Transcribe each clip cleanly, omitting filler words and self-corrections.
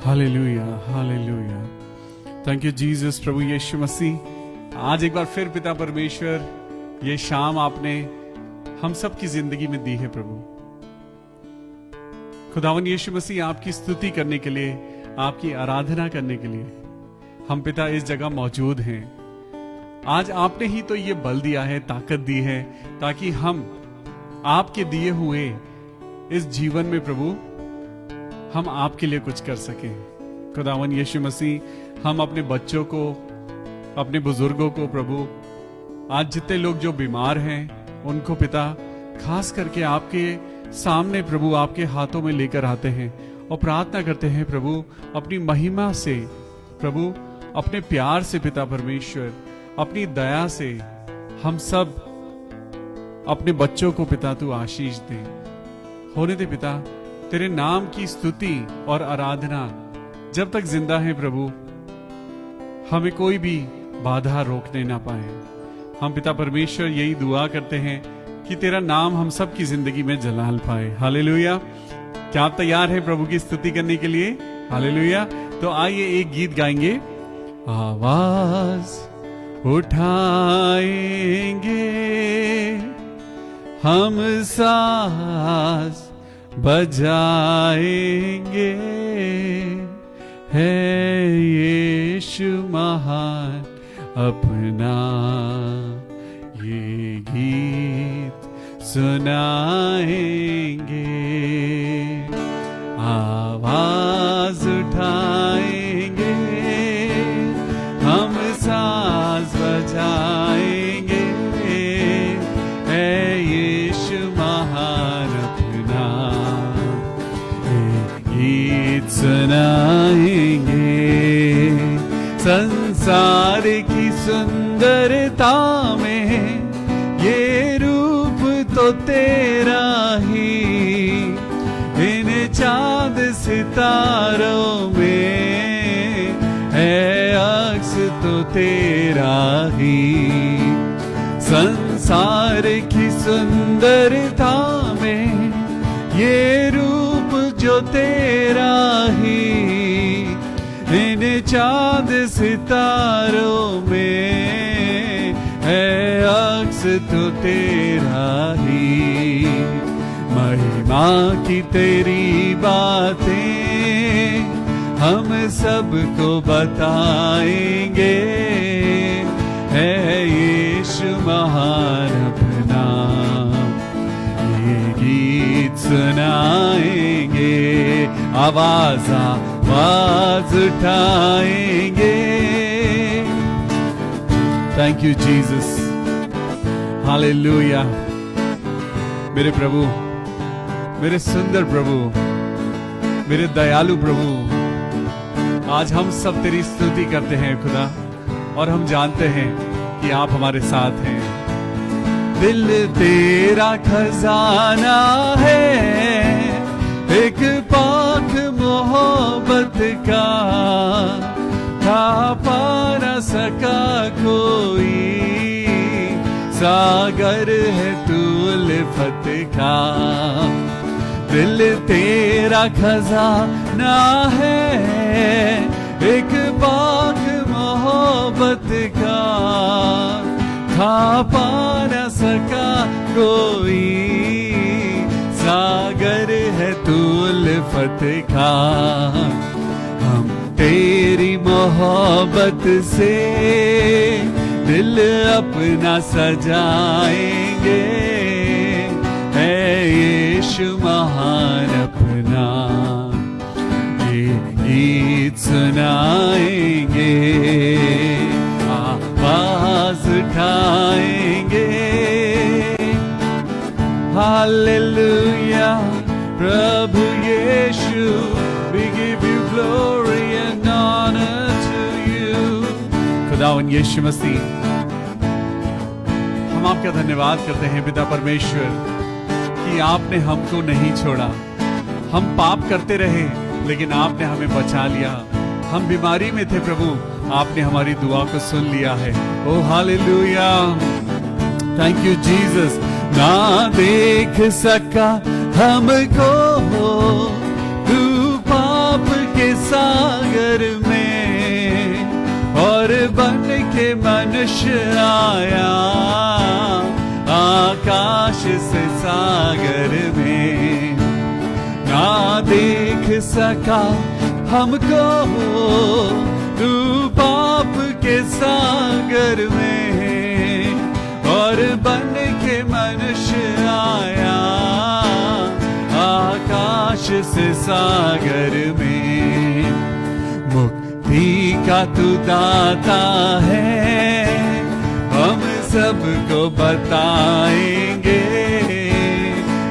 Hallelujah, hallelujah. Thank you Jesus. प्रभु यीशु मसीह, आज एक बार फिर पिता परमेश्वर, ये शाम आपने हम सब की जिंदगी में दी है। प्रभु खुदावन यीशु मसीह, आपकी स्तुति करने के लिए, आपकी आराधना करने के लिए हम पिता इस जगह मौजूद हैं। आज आपने ही तो ये बल दिया है, ताकत दी है, ताकि हम आपके दिए हुए इस जीवन में प्रभु हम आपके लिए कुछ कर सकें। खुदावन यीशु मसीह, हम अपने बच्चों को, अपने बुजुर्गों को प्रभु, आज जितने लोग जो बीमार हैं उनको पिता खास करके आपके सामने प्रभु आपके हाथों में लेकर आते हैं और प्रार्थना करते हैं प्रभु, अपनी महिमा से प्रभु, अपने प्यार से पिता परमेश्वर, अपनी दया से हम सब अपने बच्चों को पिता तू आशीष दे। होने दे पिता, तेरे नाम की स्तुति और आराधना जब तक जिंदा है प्रभु, हमें कोई भी बाधा रोकने ना पाए। हम पिता परमेश्वर यही दुआ करते हैं कि तेरा नाम हम सब की जिंदगी में जलाल पाए। हालेलुया। क्या आप तैयार हैं प्रभु की स्तुति करने के लिए? हालेलुया। तो आइए एक गीत गाएंगे। आवाज उठाएंगे हम, सांस बजाएंगे, है यीशु महान अपना, ये गीत सुनाएंगे। आवाज उठाएंगे हम, सांस बजाएंगे, है यीशु महान अपना, ये गीत सुनाएंगे। संसार की सुंदरता में ये रूप तो तेरा ही, इन चांद सितारों में है अक्स तो तेरा ही। संसार की सुंदरता में ये रूप जो तेरा ही, इन चांद सितारों में है अक्स तो तेरा ही। महिमा की तेरी बातें हम सबको बताएंगे, है यीशु महान अपना, ये गीत सुनाएंगे। आवाज उठाएंगे। Thank you Jesus. हालेलुया। मेरे प्रभु, मेरे सुंदर प्रभु, मेरे दयालु प्रभु, आज हम सब तेरी स्तुति करते हैं खुदा, और हम जानते हैं कि आप हमारे साथ हैं। दिल तेरा खजाना है, एक पाक मोहब्बत का, था पा न सका कोई, सागर है तू उल्फत का। दिल तेरा खजाना है, एक पाक मोहब्बत का, था पा न सका कोई, सागर है तू उल्फत का। हम तेरी मोहब्बत से दिल अपना सजाएंगे, है यीशु महान अपना, ये गीत सुनाएंगे। आवाज उठाएंगे। हालेलुया। प्रभु Yeshu, we give you glory and honor to you। खुदावन यीशु मसीह, हम आपका धन्यवाद करते हैं पिता परमेश्वर कि आपने हमको नहीं छोड़ा। हम पाप करते रहे लेकिन आपने हमें बचा लिया। हम बीमारी में थे प्रभु, आपने हमारी दुआ को सुन लिया है। ओ हालेलुया। Thank you Jesus. ना देख सका हमको तू पाप के सागर में और बन के मनुष्य आया आकाश से सागर में। ना देख सका हमको तू पाप के सागर में और बन के मनुष्य आया आकाश से सागर में। मुक्ति का तू दाता है, हम सबको बताएंगे,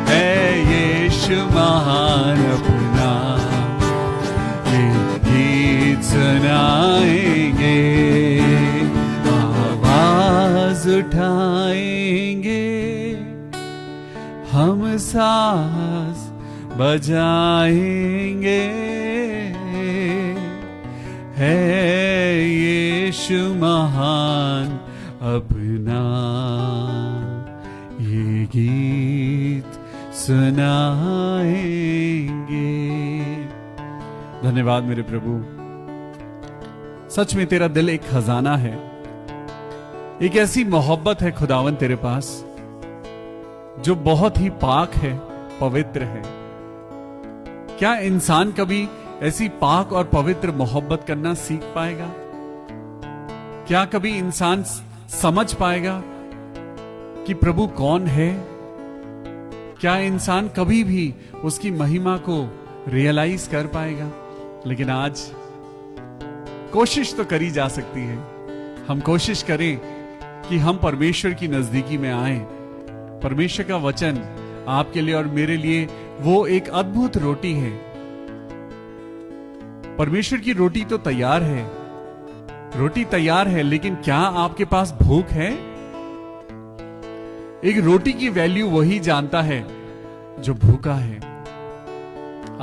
है यीशु महान अपना ये गीत सुनाएंगे, आवाज उठाएंगे, हम साज बजाएंगे, है यीशु महान अपना ये गीत सुनाएंगे। धन्यवाद मेरे प्रभु, सच में तेरा दिल एक खजाना है, एक ऐसी मोहब्बत है खुदावन तेरे पास जो बहुत ही पाक है, पवित्र है। क्या इंसान कभी ऐसी पाक और पवित्र मोहब्बत करना सीख पाएगा? क्या कभी इंसान समझ पाएगा कि प्रभु कौन है? क्या इंसान कभी भी उसकी महिमा को रियलाइज कर पाएगा? लेकिन आज कोशिश तो करी जा सकती है। हम कोशिश करें कि हम परमेश्वर की नजदीकी में आए। परमेश्वर का वचन आपके लिए और मेरे लिए वो एक अद्भुत रोटी है। परमेश्वर की रोटी तो तैयार है, रोटी तैयार है, लेकिन क्या आपके पास भूख है? एक रोटी की वैल्यू वही जानता है जो भूखा है।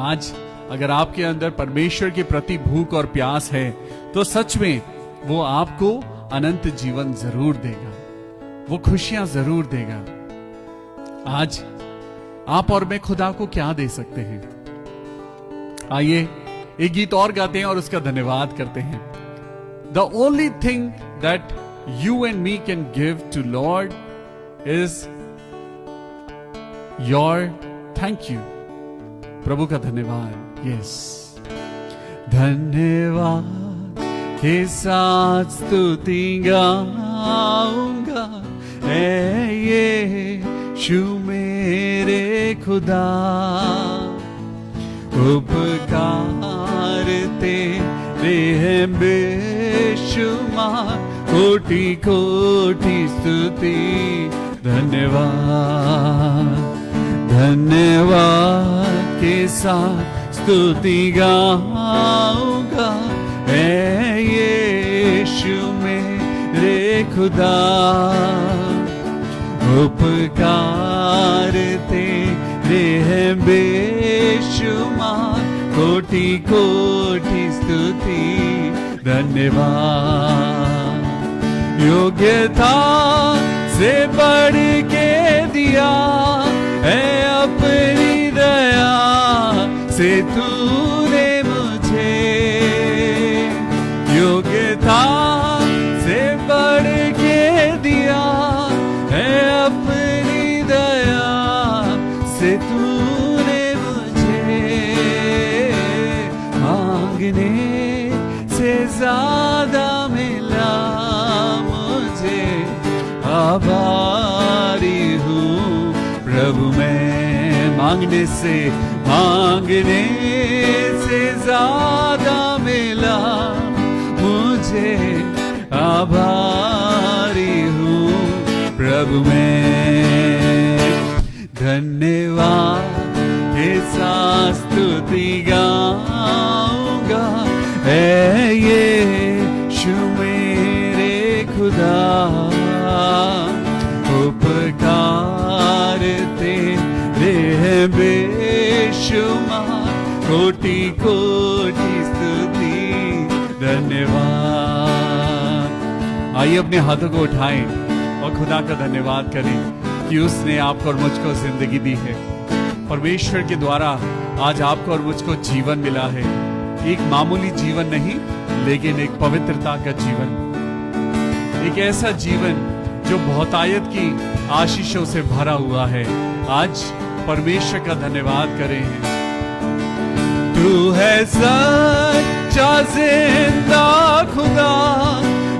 आज अगर आपके अंदर परमेश्वर के प्रति भूख और प्यास है तो सच में वो आपको अनंत जीवन जरूर देगा, वो खुशियां जरूर देगा। आज आप और मैं खुदा को क्या दे सकते हैं? आइए एक गीत और गाते हैं और उसका धन्यवाद करते हैं। The only thing that you and me can give to Lord is your thank you. प्रभु का धन्यवाद। Yes. धन्यवाद के साथ स्तुति गाऊंगा, ऐ यीशु मेरे खुदा, उपकार तेरे हैं बेशुमार, कोटि कोटि स्तुति धन्यवाद। धन्यवाद के साथ स्तुति गाऊंगा, ऐ यीशु मेरे खुदा, उपकार तेरे हैं बेशुमार, कोटि कोटि स्तुति धन्यवाद। योग्यता से बढ़ के दिया है अपनी दया से तूने मुझे, योग्यता से बढ़ के दिया है अपनी दया से तूने मुझे, मांगने से ज्यादा मिला मुझे, आभारी हूँ प्रभु मैं। मांगने से ज्यादा मिला मुझे, आभारी हूँ प्रभु मैं। धन्यवाद के साथ स्तुति गाऊंगा, ऐ यीशु मेरे खुदा, उपकार तेरे हैं बेशुमार, कोटि कोटि स्तुति धन्यवाद। आइए अपने हाथों को उठाएं और खुदा का धन्यवाद करें कि उसने आपको और मुझको जिंदगी दी है। परमेश्वर के द्वारा आज आपको और मुझको जीवन मिला है। एक मामूली जीवन नहीं, लेकिन एक पवित्रता का जीवन, एक ऐसा जीवन जो बहुतायत की आशीषों से भरा हुआ है। आज परमेश्वर का धन्यवाद करें। तू है सच्चा जिंदा खुदा,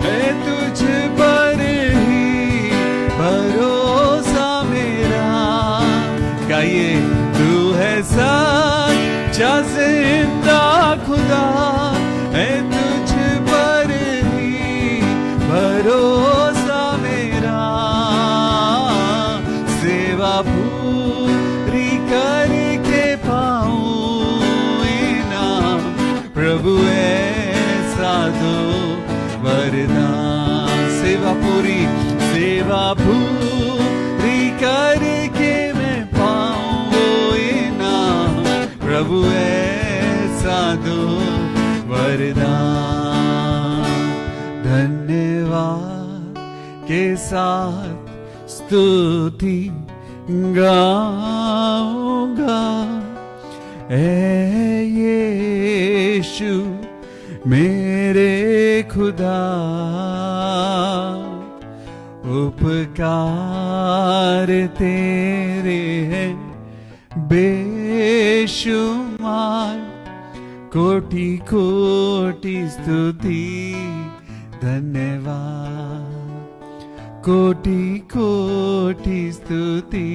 है तुझ पर ही भरोसा मेरा। गाइए, तू है सच्चा जिंदा खुदा, है तुझ पर ही भरोसा मेरा। सेवा पूरी करके पाऊं इनाम, प्रभु ऐसा दो वरदान। सेवा पूरी करके मैं पाऊं इनाम, प्रभु ऐसा दो वरदान। धन्यवाद के साथ स्तुति गाऊंगा, ऐ यीशु मेरे खुदा। उपकार तेरे हैं बेशुमार, कोटि कोटि स्तुति धन्यवाद। कोटि कोटि स्तुति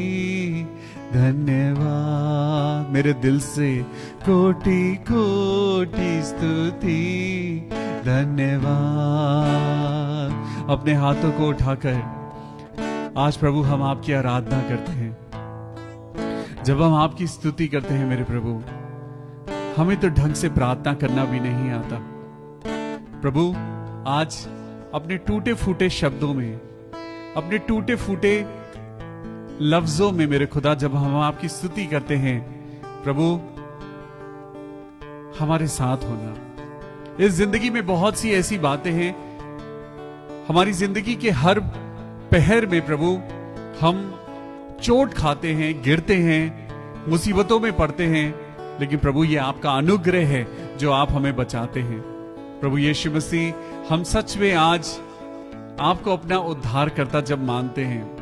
धन्यवाद। मेरे दिल से कोटि कोटि स्तुति धन्यवाद। अपने हाथों को उठाकर आज प्रभु हम आपकी आराधना करते हैं। जब हम आपकी स्तुति करते हैं मेरे प्रभु, हमें तो ढंग से प्रार्थना करना भी नहीं आता। प्रभु, आज अपने टूटे फूटे शब्दों में, अपने टूटे फूटे लफ्जों में मेरे खुदा, जब हम आपकी स्तुति करते हैं प्रभु, हमारे साथ होना। इस जिंदगी में बहुत सी ऐसी बातें हैं, हमारी जिंदगी के हर पहर में प्रभु हम चोट खाते हैं, गिरते हैं, मुसीबतों में पड़ते हैं, लेकिन प्रभु ये आपका अनुग्रह है जो आप हमें बचाते हैं। प्रभु यीशु मसीह, हम सच में आज आपको अपना उद्धारकर्ता जब मानते हैं,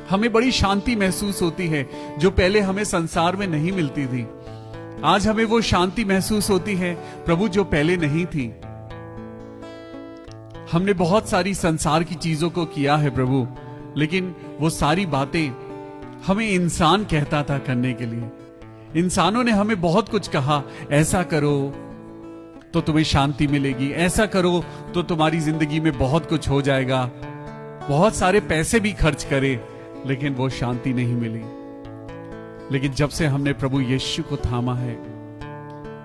हमें बड़ी शांति महसूस होती है जो पहले हमें संसार में नहीं मिलती थी। आज हमें वो शांति महसूस होती है प्रभु जो पहले नहीं थी। हमने बहुत सारी संसार की चीजों को किया है प्रभु, लेकिन वो सारी बातें हमें इंसान कहता था करने के लिए। इंसानों ने हमें बहुत कुछ कहा, ऐसा करो तो तुम्हें शांति मिलेगी, ऐसा करो तो तुम्हारी जिंदगी में बहुत कुछ हो जाएगा। बहुत सारे पैसे भी खर्च करे, लेकिन वो शांति नहीं मिली। लेकिन जब से हमने प्रभु यीशु को थामा है,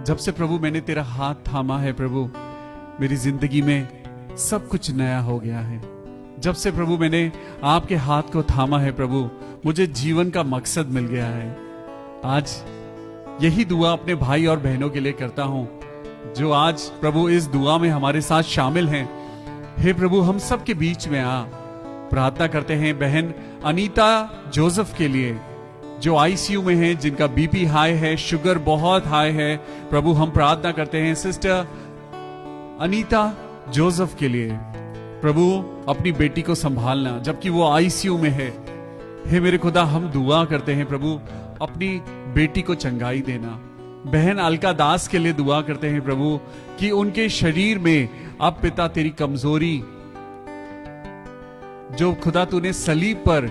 जब से प्रभु मैंने तेरा हाथ थामा है प्रभु, मेरी जिंदगी में सब कुछ नया हो गया है। जब से प्रभु मैंने आपके हाथ को थामा है प्रभु, मुझे जीवन का मकसद मिल गया है। आज यही दुआ अपने भाई और बहनों के लिए करता हूं जो आज प्रभु इस दुआ में हमारे साथ शामिल हैं। हे प्रभु, हम सब के बीच में आ प्रार्थना करते हैं बहन अनीता जोसेफ के लिए, जो आईसीयू में हैं, जिनका बीपी हाई है, शुगर बहुत हाई है। प्रभु हम प्रार्थना करते हैं सिस्टर अनीता जोसेफ के लिए, प्रभु अपनी बेटी को संभालना जबकि वो आईसीयू में है। हे मेरे खुदा, हम दुआ करते हैं प्रभु अपनी बेटी को चंगाई देना। बहन अलका दास के लिए दुआ करते हैं प्रभु कि उनके शरीर में अब पिता तेरी कमजोरी, जो खुदा तूने सलीब पर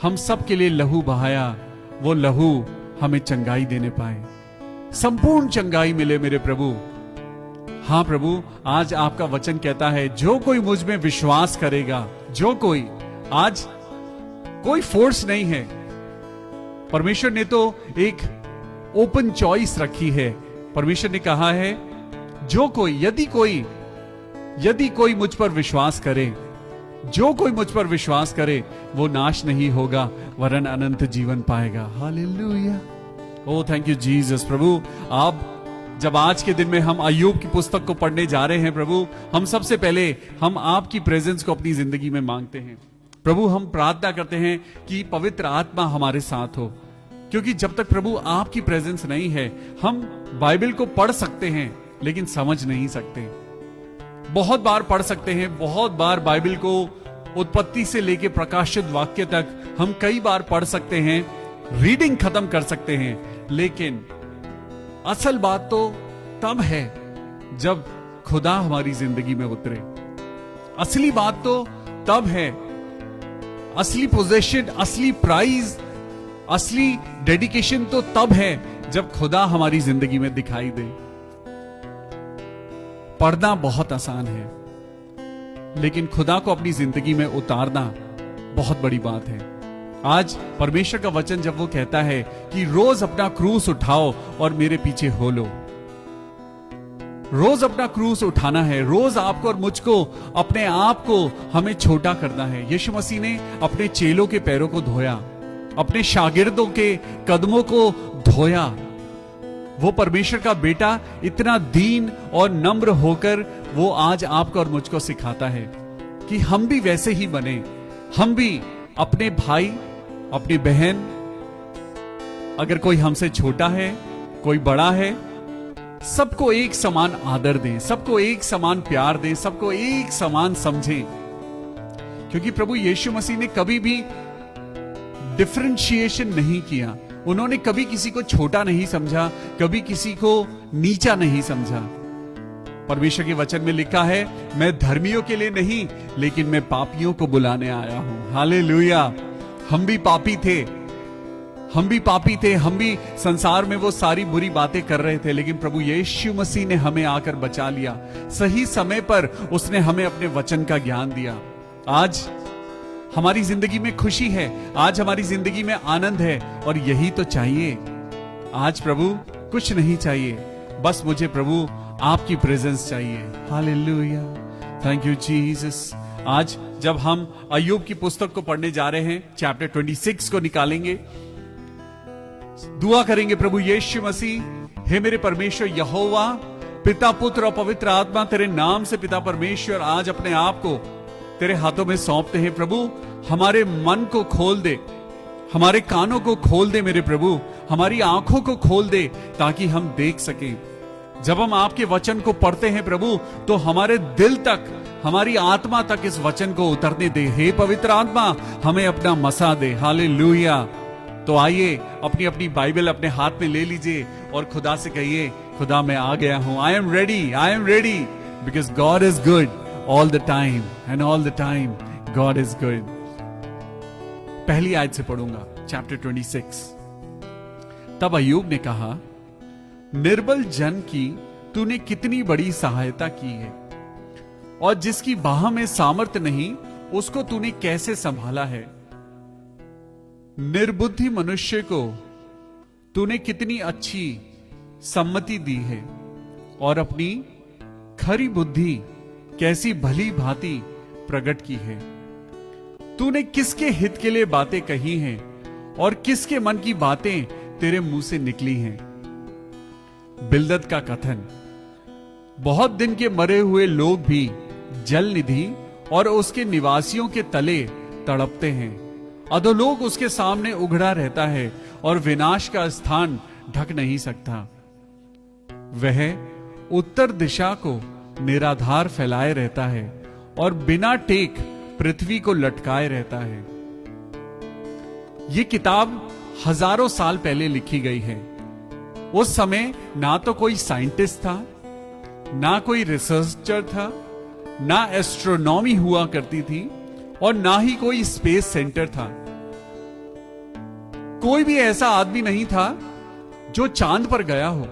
हम सब के लिए लहू बहाया, वो लहू हमें चंगाई देने पाए, संपूर्ण चंगाई मिले मेरे प्रभु। हाँ प्रभु, आज आपका वचन कहता है जो कोई मुझ में विश्वास करेगा, जो कोई, आज कोई फोर्स नहीं है। परमेश्वर ने तो एक ओपन चॉइस रखी है। परमेश्वर ने कहा है जो कोई, यदि कोई मुझ पर विश्वास करे, जो कोई मुझ पर विश्वास करे, वो नाश नहीं होगा वरन अनंत जीवन पाएगा। Hallelujah. Oh thank you Jesus. प्रभु, आप जब आज के दिन में हम अय्यूब की पुस्तक को पढ़ने जा रहे हैं प्रभु, हम सबसे पहले हम आपकी प्रेजेंस को अपनी जिंदगी में मांगते हैं। प्रभु हम प्रार्थना करते हैं कि पवित्र आत्मा हमारे साथ हो। क्योंकि जब तक प्रभु आपकी प्रेजेंस नहीं है, हम बाइबल को पढ़ सकते हैं लेकिन समझ नहीं सकते। बहुत बार पढ़ सकते हैं, बहुत बार बाइबल को उत्पत्ति से लेकर प्रकाशित वाक्य तक हम कई बार पढ़ सकते हैं, रीडिंग खत्म कर सकते हैं, लेकिन असल बात तो तब है जब खुदा हमारी जिंदगी में उतरे। असली बात तो तब है, असली पोजेशन, असली प्राइज, असली डेडिकेशन तो तब है जब खुदा हमारी जिंदगी में दिखाई दे। पढ़ना बहुत आसान है, लेकिन खुदा को अपनी जिंदगी में उतारना बहुत बड़ी बात है। आज परमेश्वर का वचन जब वो कहता है कि रोज अपना क्रूस उठाओ और मेरे पीछे हो लो, रोज अपना क्रूस उठाना है, रोज आपको और मुझको अपने आप को हमें छोटा करना है। यीशु मसीह ने अपने चेलों के पैरों को धोया, अपने शागिर्दों के कदमों को धोया। वो परमेश्वर का बेटा इतना दीन और नम्र होकर वो आज आपको और मुझको सिखाता है कि हम भी वैसे ही बने। हम भी अपने भाई, अपनी बहन, अगर कोई हमसे छोटा है, कोई बड़ा है, सबको एक समान आदर दें, सबको एक समान प्यार दें, सबको एक समान समझें। क्योंकि प्रभु यीशु मसीह ने कभी भी डिफरेंशिएशन नहीं किया। उन्होंने कभी किसी को छोटा नहीं समझा, कभी किसी को नीचा नहीं समझा। परमेश्वर के वचन में लिखा है, मैं धर्मियों के लिए नहीं लेकिन मैं पापियों को बुलाने आया हूं। हालेलुया। हम भी पापी थे, हम भी पापी थे, हम भी संसार में वो सारी बुरी बातें कर रहे थे, लेकिन प्रभु यीशु मसीह ने हमें आकर बचा लिया। सही समय पर उसने हमें अपने वचन का ज्ञान दिया। आज हमारी जिंदगी में खुशी है, आज हमारी जिंदगी में आनंद है, और यही तो चाहिए। आज प्रभु कुछ नहीं चाहिए, बस मुझे प्रभु आपकी प्रेजेंस चाहिए। Hallelujah, thank you Jesus. आज जब हम अय्यूब की पुस्तक को पढ़ने जा रहे हैं, चैप्टर 26 को निकालेंगे, दुआ करेंगे, प्रभु यीशु मसीह, हे मेरे परमेश्वर यहोवा, पिता, पुत्र और पवित्र आत्मा, तेरे नाम से पिता परमेश्वर आज अपने आप को तेरे हाथों में सौंपते हैं। प्रभु हमारे मन को खोल दे, हमारे कानों को खोल दे मेरे प्रभु, हमारी आंखों को खोल दे ताकि हम देख सकें। जब हम आपके वचन को पढ़ते हैं प्रभु, तो हमारे दिल तक, हमारी आत्मा तक इस वचन को उतरने दे। हे पवित्र आत्मा, हमें अपना मसा दे। हालेलुया। तो आइए अपनी अपनी बाइबल अपने हाथ में ले लीजिए और खुदा से कहिए, खुदा मैं आ गया हूं। I am ready because God is good all the time and all the time God is good। पहली आयत से पढ़ूंगा, चैप्टर 26। तब अय्यूब ने कहा, निर्बल जन की तूने कितनी बड़ी सहायता की है, और जिसकी बाह में सामर्थ नहीं उसको तूने कैसे संभाला है। निर्बुद्धि मनुष्य को तूने कितनी अच्छी सम्मति दी है, और अपनी खरी बुद्धि कैसी भली भांति प्रकट की है। तूने किसके हित के लिए बातें कही हैं, और किसके मन की बातें तेरे मुंह से निकली हैं। बिलदद का कथन, बहुत दिन के मरे हुए लोग भी जल निधि और उसके निवासियों के तले तड़पते हैं। अधोलोक उसके सामने उघड़ा रहता है और विनाश का स्थान ढक नहीं सकता। वह उत्तर दिशा को निराधार फैलाए रहता है और बिना टेक पृथ्वी को लटकाए रहता है। यह किताब हजारों साल पहले लिखी गई है। उस समय ना तो कोई साइंटिस्ट था, ना कोई रिसर्चर था, ना एस्ट्रोनॉमी हुआ करती थी, और ना ही कोई स्पेस सेंटर था। कोई भी ऐसा आदमी नहीं था जो चांद पर गया हो,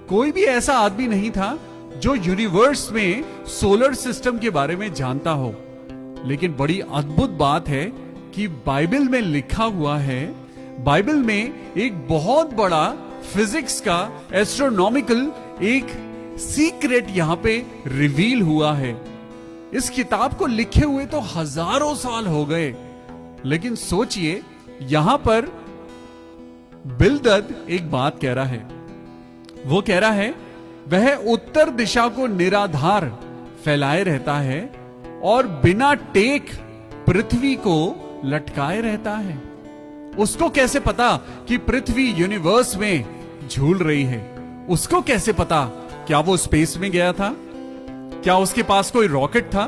कोई भी ऐसा आदमी नहीं था जो यूनिवर्स में सोलर सिस्टम के बारे में जानता हो। लेकिन बड़ी अद्भुत बात है कि बाइबल में लिखा हुआ है, बाइबल में एक बहुत बड़ा फिजिक्स का, एस्ट्रोनॉमिकल एक सीक्रेट यहां पे रिवील हुआ है। इस किताब को लिखे हुए तो हजारों साल हो गए, लेकिन सोचिए यहां पर बिलदद एक बात कह रहा है। वो कह रहा है, वह उत्तर दिशा को निराधार फैलाए रहता है और बिना टेक पृथ्वी को लटकाए रहता है। उसको कैसे पता कि पृथ्वी यूनिवर्स में झूल रही है? उसको कैसे पता? क्या वो स्पेस में गया था? क्या उसके पास कोई रॉकेट था?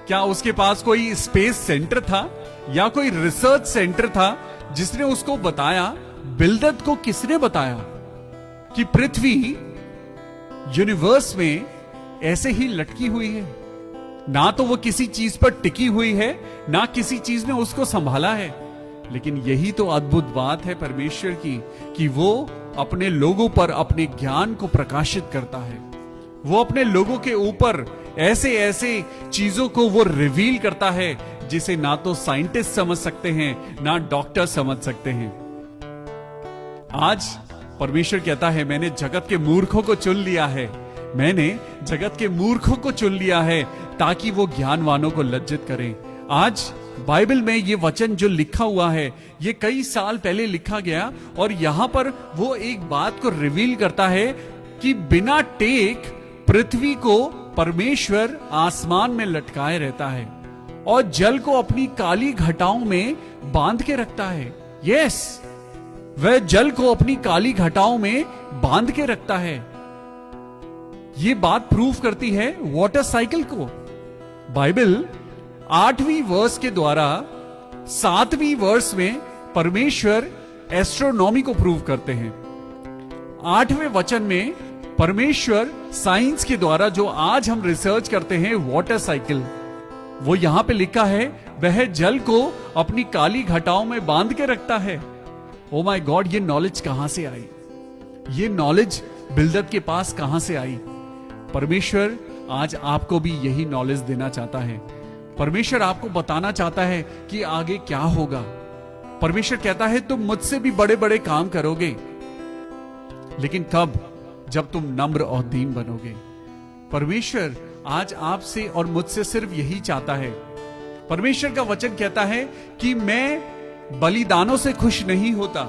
क्या उसके पास कोई स्पेस सेंटर था या कोई रिसर्च सेंटर था जिसने उसको बताया? बिल्दद को किसने बताया कि पृथ्वी यूनिवर्स में ऐसे ही लटकी हुई है? ना तो वो किसी चीज पर टिकी हुई है, ना किसी चीज ने उसको संभाला है। लेकिन यही तो अद्भुत बात है परमेश्वर की, कि वो अपने लोगों पर अपने ज्ञान को प्रकाशित करता है। वो अपने लोगों के ऊपर ऐसे ऐसे चीजों को वो रिवील करता है जिसे ना तो साइंटिस्ट समझ सकते हैं, ना डॉक्टर समझ सकते हैं। आज परमेश्वर कहता है, मैंने जगत के मूर्खों को चुन लिया है। मैंने जगत के मूर्खों को चुन लिया है ताकि वो ज्ञानवानों को लज्जित करें। आज बाइबल में ये वचन जो लिखा हुआ है, ये कई साल पहले लिखा गया, और यहां पर वो एक बात को रिवील करता है कि बिना टेक पृथ्वी को परमेश्वर आसमान में लटकाए रहता है और जल को अपनी काली घटाओं में बांध के रखता है। यस, वह जल को अपनी काली घटाओं में बांध के रखता है। ये बात प्रूफ करती है वाटर साइकिल को। बाइबल 8वीं वर्स के द्वारा 7वीं वर्स में परमेश्वर एस्ट्रोनॉमी को प्रूव करते हैं। 8वें वचन में परमेश्वर साइंस के द्वारा जो आज हम रिसर्च करते हैं वाटर साइकिल, वो यहां पे लिखा है, वह जल को अपनी काली घटाओं में बांध के रखता है। ओ माय गॉड, ये नॉलेज कहां से आई? ये नॉलेज बिल्दद के पास कहां से आई? परमेश्वर आज आपको भी यही नॉलेज देना चाहता है। परमेश्वर आपको बताना चाहता है कि आगे क्या होगा। परमेश्वर कहता है, तुम मुझसे भी बड़े बड़े काम करोगे, लेकिन कब? जब तुम नम्र और दीन बनोगे। परमेश्वर आज आपसे और मुझसे सिर्फ यही चाहता है। परमेश्वर का वचन कहता है कि मैं बलिदानों से खुश नहीं होता।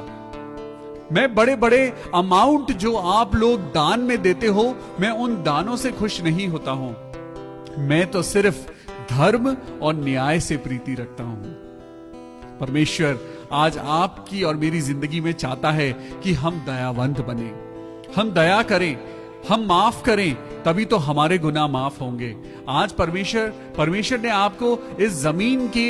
मैं बड़े बड़े अमाउंट जो आप लोग दान में देते हो, मैं उन दानों से खुश नहीं होता हूं। मैं तो सिर्फ धर्म और न्याय से प्रीति रखता हूं। परमेश्वर आज आपकी और मेरी जिंदगी में चाहता है कि हम दयावंत बने, हम दया करें, हम माफ करें, तभी तो हमारे गुनाह माफ होंगे। आज परमेश्वर ने आपको इस जमीन के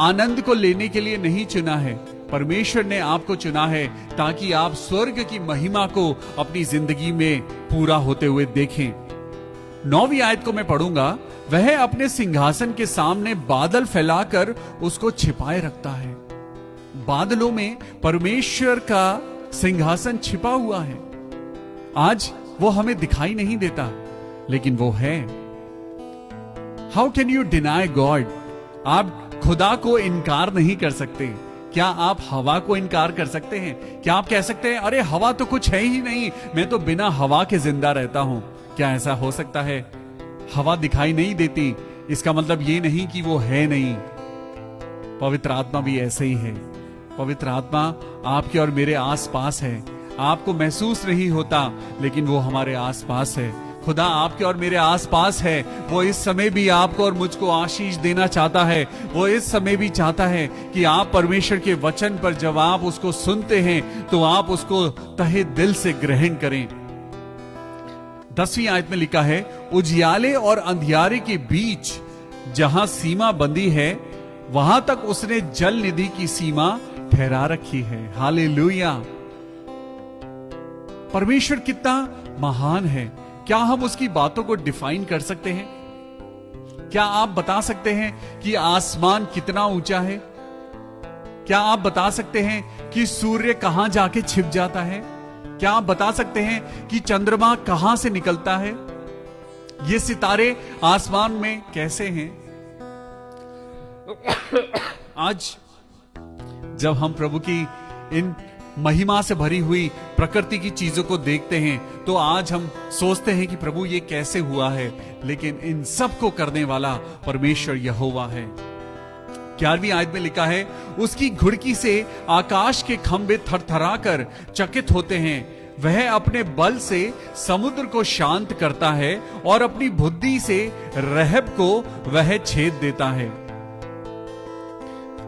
आनंद को लेने के लिए नहीं चुना है। परमेश्वर ने आपको चुना है ताकि आप स्वर्ग की महिमा को अपनी जिंदगी में पूरा होते हुए देखें। 9वीं आयत को मैं पढ़ूंगा। वह अपने सिंहासन के सामने बादल फैलाकर उसको छिपाए रखता है। बादलों में परमेश्वर का सिंहासन छिपा हुआ है। आज वो हमें दिखाई नहीं देता, लेकिन वो है। How can you deny God? आप खुदा को इनकार नहीं कर सकते। क्या आप हवा को इनकार कर सकते हैं? क्या आप कह सकते हैं, अरे हवा तो कुछ है ही नहीं, मैं तो बिना हवा के जिंदा रहता हूं? क्या ऐसा हो सकता है? हवा दिखाई नहीं देती, इसका मतलब ये नहीं कि वो है नहीं। पवित्र आत्मा भी ऐसे ही है। पवित्र आत्मा आपके और मेरे आसपास है। आपको महसूस नहीं होता, लेकिन वो हमारे आसपास है। खुदा आपके और मेरे आसपास है। वो इस समय भी आपको और मुझको आशीष देना चाहता है। वो इस समय भी चाहता है कि आप परमेश्वर के वचन पर जब आप उसको सुनते हैं तो आप उसको तहे दिल से ग्रहण करें। 10वीं आयत में लिखा है, उजियाले और अंधियारे के बीच जहां सीमा बंदी है, वहां तक उसने जल निधि की सीमा ठहरा रखी है। हालेलुया। परमेश्वर कितना महान है। क्या हम उसकी बातों को डिफाइन कर सकते हैं? क्या आप बता सकते हैं कि आसमान कितना ऊंचा है? क्या आप बता सकते हैं कि सूर्य कहां जाके छिप जाता है? क्या आप बता सकते हैं कि चंद्रमा कहां से निकलता है? ये सितारे आसमान में कैसे हैं? आज जब हम प्रभु की इन महिमा से भरी हुई प्रकृति की चीजों को देखते हैं तो आज हम सोचते हैं कि प्रभु ये कैसे हुआ है, लेकिन इन सब को करने वाला परमेश्वर यहोवा है। 11वीं आयत में लिखा है, उसकी घुड़की से आकाश के खंभे थरथराकर चकित होते हैं। वह अपने बल से समुद्र को शांत करता है और अपनी बुद्धि से रहब को वह छेद देता है।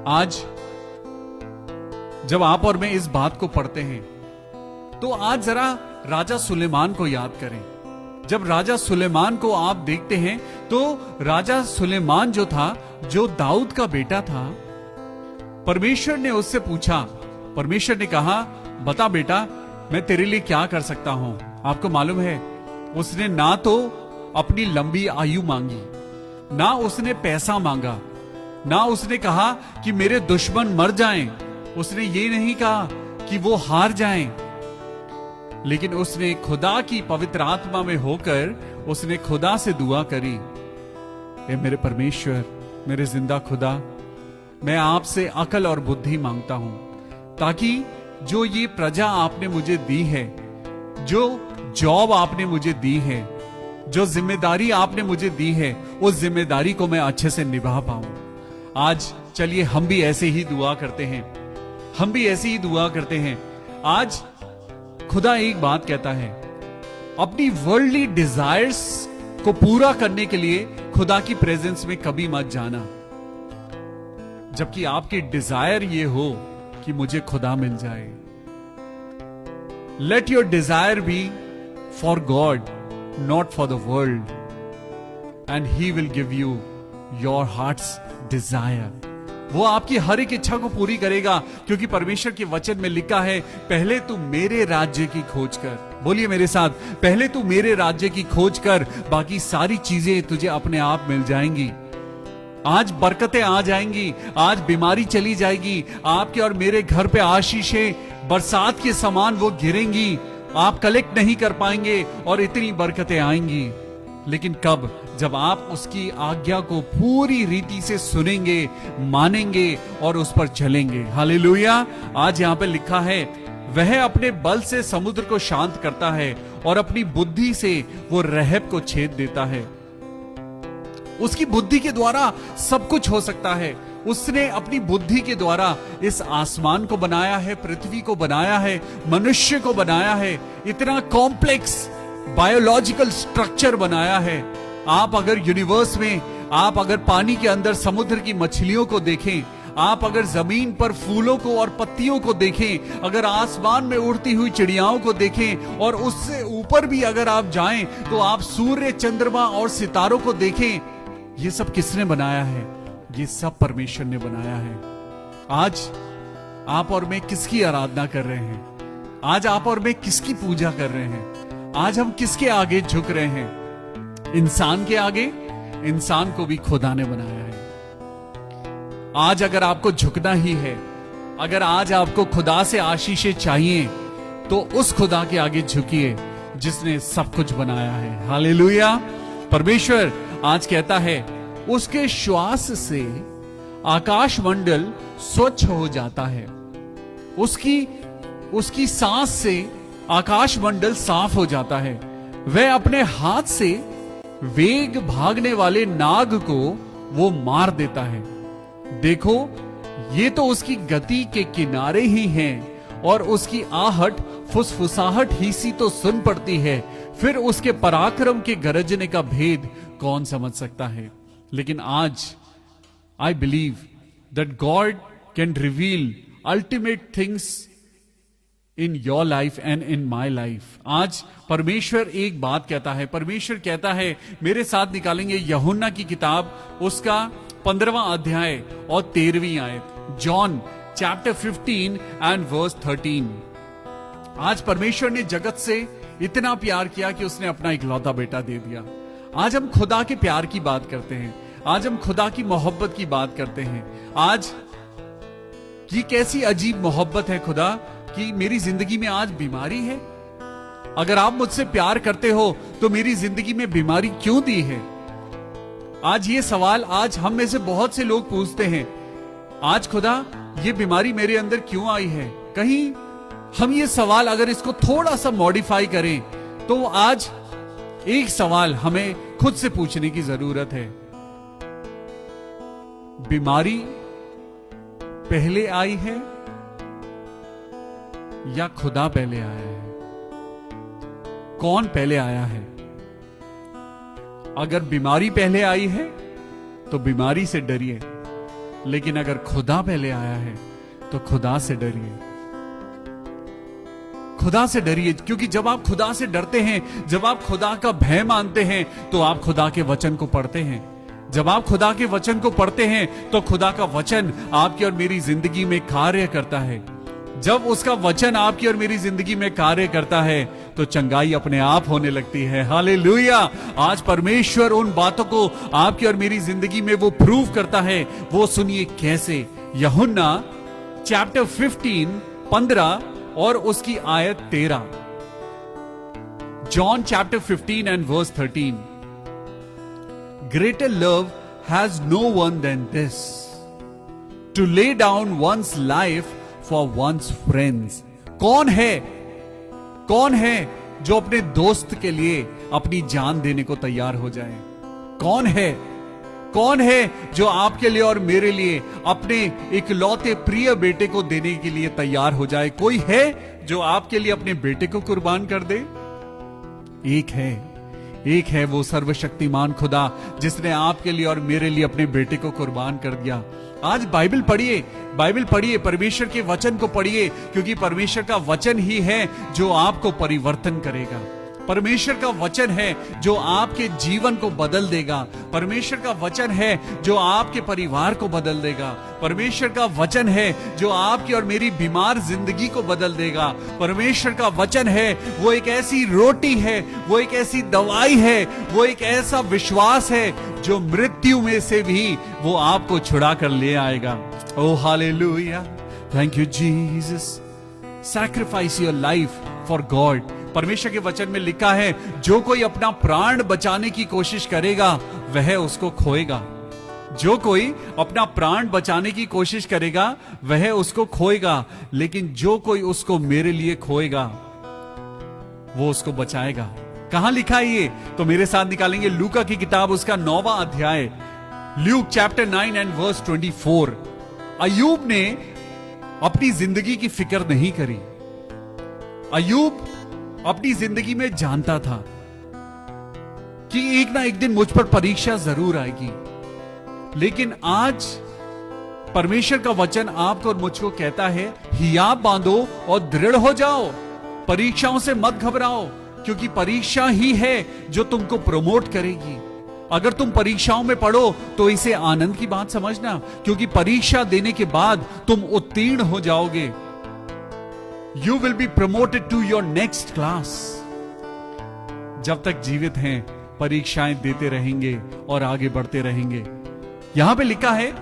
आज जब आप और मैं इस बात को पढ़ते हैं तो आज जरा राजा सुलेमान को याद करें। जब राजा सुलेमान को आप देखते हैं तो राजा सुलेमान जो था, जो दाऊद का बेटा था, परमेश्वर ने उससे पूछा, परमेश्वर ने कहा, बता बेटा मैं तेरे लिए क्या कर सकता हूं। आपको मालूम है उसने ना तो अपनी लंबी आयु मांगी, ना उसने पैसा मांगा, ना उसने कहा कि मेरे दुश्मन मर जाएं, उसने ये नहीं कहा कि वो हार जाएं, लेकिन उसने खुदा की पवित्र आत्मा में होकर उसने खुदा से दुआ करी, ए मेरे परमेश्वर, मेरे जिंदा खुदा, मैं आपसे अकल और बुद्धि मांगता हूं ताकि जो ये प्रजा आपने मुझे दी है, जो जॉब आपने मुझे दी है, जो जिम्मेदारी आपने मुझे दी है, उस जिम्मेदारी को मैं अच्छे से निभा पाऊं। आज चलिए हम भी ऐसे ही दुआ करते हैं, हम भी ऐसे ही दुआ करते हैं। आज खुदा एक बात कहता है, अपनी वर्ल्डली डिजायर्स को पूरा करने के लिए खुदा की प्रेजेंस में कभी मत जाना, जबकि आपकी डिजायर ये हो कि मुझे खुदा मिल जाए। Let your desire be for God, not for the world, and he will give you your heart's desire. वो आपकी हर एक इच्छा को पूरी करेगा, क्योंकि परमेश्वर के वचन में लिखा है, पहले तू मेरे राज्य की खोज कर। बोलिए मेरे साथ, पहले तू मेरे राज्य की खोज कर, बाकी सारी चीजें तुझे अपने आप मिल जाएंगी। आज बरकतें आ जाएंगी, आज बीमारी चली जाएगी, आपके और मेरे घर पे आशीषें बरसात के समान वो गिरेंगी, आप कलेक्ट नहीं कर पाएंगे और इतनी बरकतें आएंगी। लेकिन कब? जब आप उसकी आज्ञा को पूरी रीति से सुनेंगे, मानेंगे और उस पर चलेंगे। हालेलुया। आज यहां पे लिखा है, वह अपने बल से समुद्र को शांत करता है और अपनी बुद्धि से वो रहब को छेद देता है। उसकी बुद्धि के द्वारा सब कुछ हो सकता है। उसने अपनी बुद्धि के द्वारा इस आसमान को बनाया है, पृथ्वी को बनाया है, मनुष्य को बनाया है, इतना कॉम्प्लेक्स बायोलॉजिकल स्ट्रक्चर बनाया है। आप अगर यूनिवर्स में, आप अगर पानी के अंदर समुद्र की मछलियों को देखें, आप अगर जमीन पर फूलों को और पत्तियों को देखें, अगर आसमान में उड़ती हुई चिड़ियाओं को देखें और उससे ऊपर भी अगर आप जाएं तो आप सूर्य, चंद्रमा और सितारों को देखें, ये सब किसने बनाया है? ये सब परमेश्वर ने बनाया है। आज आप और मैं किसकी आराधना कर रहे हैं? आज आप और मैं किसकी पूजा कर रहे हैं? आज हम किसके आगे झुक रहे हैं? इंसान के आगे? इंसान को भी खुदा ने बनाया है। आज अगर आपको झुकना ही है, अगर आज आपको खुदा से आशीषें चाहिए, तो उस खुदा के आगे झुकिए जिसने सब कुछ बनाया है। हालेलुया। परमेश्वर आज कहता है, उसके श्वास से आकाश मंडल स्वच्छ हो जाता है, उसकी सांस से आकाश मंडल साफ हो जाता है। वह अपने हाथ से वेग भागने वाले नाग को वो मार देता है। देखो, ये तो उसकी गति के किनारे ही हैं और उसकी आहट, फुसफुसाहट ही सी तो सुन पड़ती है। फिर उसके पराक्रम के गरजने का भेद कौन समझ सकता है? लेकिन आज I believe that God can reveal ultimate things in your life and in my life. आज परमेश्वर एक बात कहता है, परमेश्वर कहता है, मेरे साथ निकालेंगे यूहन्ना की किताब, उसका 15वां अध्याय और 13वीं आयत, जॉन चैप्टर 15 एंड वर्स 13। आज परमेश्वर ने जगत से इतना प्यार किया कि उसने अपना इकलौता बेटा दे दिया। आज हम खुदा के प्यार की बात करते हैं, आज हम खुदा की मोहब्बत की बात करते हैं। आज ये कैसी अजीब मोहब्बत है खुदा कि मेरी जिंदगी में आज बीमारी है। अगर आप मुझसे प्यार करते हो तो मेरी जिंदगी में बीमारी क्यों दी है? आज ये सवाल आज हम में से बहुत से लोग पूछते हैं, आज खुदा ये बीमारी मेरे अंदर क्यों आई है? कहीं हम ये सवाल अगर इसको थोड़ा सा मॉडिफाई करें तो आज एक सवाल हमें खुद से पूछने की जरूरत है, बीमारी पहले आई है या खुदा पहले आया है? कौन पहले आया है? अगर बीमारी पहले आई है तो बीमारी से डरिए, लेकिन अगर खुदा पहले आया है तो खुदा से डरिए। खुदा से डरिए, क्योंकि जब आप खुदा से डरते हैं, जब आप खुदा का भय मानते हैं, तो आप खुदा के वचन को पढ़ते हैं। जब आप खुदा के वचन को पढ़ते हैं तो खुदा का वचन आपकी और मेरी जिंदगी में कार्य करता है। जब उसका वचन आपकी और मेरी जिंदगी में कार्य करता है तो चंगाई अपने आप होने लगती है। हालेलुया। आज परमेश्वर उन बातों को आपकी और मेरी जिंदगी में वो प्रूव करता है। वो सुनिए कैसे। यूहन्ना चैप्टर 15 और उसकी आयत 13। John chapter 15 and verse 13। Greater love has no one than this, to lay down one's life for one's friends. कौन है जो अपने दोस्त के लिए अपनी जान देने को तैयार हो जाए? कौन है जो आपके लिए और मेरे लिए अपने इकलौते प्रिय बेटे को देने के लिए तैयार हो जाए? कोई है जो आपके लिए अपने बेटे को कुर्बान कर दे? एक है वो सर्वशक्तिमान खुदा जिसने आपके लिए और मेरे लिए अपने बेटे को कुर्बान कर दिया। आज बाइबल पढ़िए, परमेश्वर के वचन को पढ़िए, क्योंकि परमेश्वर का वचन ही है जो आपको परिवर्तन करेगा। परमेश्वर का वचन है जो आपके जीवन को बदल देगा। परमेश्वर का वचन है जो आपके परिवार को बदल देगा। परमेश्वर का वचन है जो आपकी और मेरी बीमार जिंदगी को बदल देगा। परमेश्वर का वचन है वो एक ऐसी रोटी है, वो एक ऐसी दवाई है, वो एक ऐसा विश्वास है जो मृत्यु में से भी वो आपको छुड़ा कर ले आएगा। Oh hallelujah, thank you Jesus. Sacrifice your life for God. परमेश्वर के वचन में लिखा है जो कोई अपना प्राण बचाने की कोशिश करेगा वह उसको खोएगा। जो कोई अपना प्राण बचाने की कोशिश करेगा वह उसको खोएगा, लेकिन जो कोई उसको मेरे लिए खोएगा वो उसको बचाएगा। कहां लिखा है ये? तो मेरे साथ निकालेंगे लूका की किताब, उसका 9वां अध्याय, ल्यूक चैप्टर 9 एंड वर्स 24। अय्यूब ने अपनी जिंदगी की फिक्र नहीं करी। अय्यूब अपनी जिंदगी में जानता था कि एक ना एक दिन मुझ पर परीक्षा जरूर आएगी, लेकिन आज परमेश्वर का वचन आपको और मुझको कहता है हियाब बांधो और दृढ़ हो जाओ। परीक्षाओं से मत घबराओ, क्योंकि परीक्षा ही है जो तुमको प्रमोट करेगी। अगर तुम परीक्षाओं में पढ़ो तो इसे आनंद की बात समझना, क्योंकि परीक्षा देने के बाद तुम उत्तीर्ण हो जाओगे। You will be promoted to your next class. जब तक जीवित हैं परीक्षाएं देते रहेंगे और आगे बढ़ते रहेंगे। यहां पे लिखा है